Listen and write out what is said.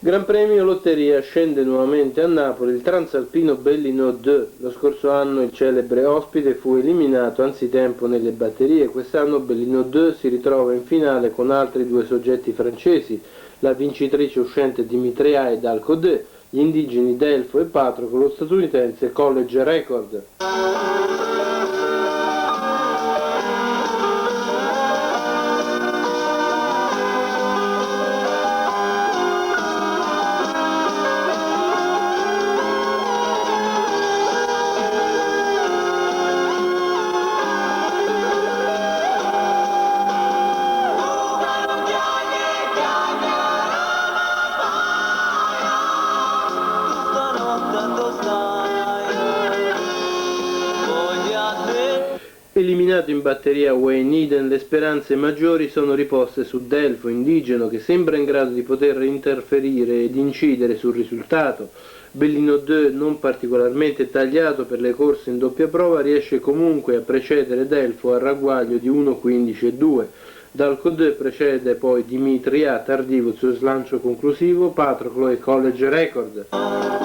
Gran Premio Lotteria, scende nuovamente a Napoli il transalpino Bellino 2. Lo scorso anno il celebre ospite fu eliminato anzitempo nelle batterie. Quest'anno Bellino 2 si ritrova in finale con altri due soggetti francesi, la vincitrice uscente Dimitria ed Alcodé, gli indigeni Delfo e Patro con lo statunitense College Record. Eliminato in batteria Wayne Eden, le speranze maggiori sono riposte su Delfo, indigeno che sembra in grado di poter interferire ed incidere sul risultato. Bellino 2, non particolarmente tagliato per le corse in doppia prova, riesce comunque a precedere Delfo al ragguaglio di 1:15,2. Dalcodé precede poi Dimitria, tardivo il suo slancio conclusivo, Patroclo e College Record.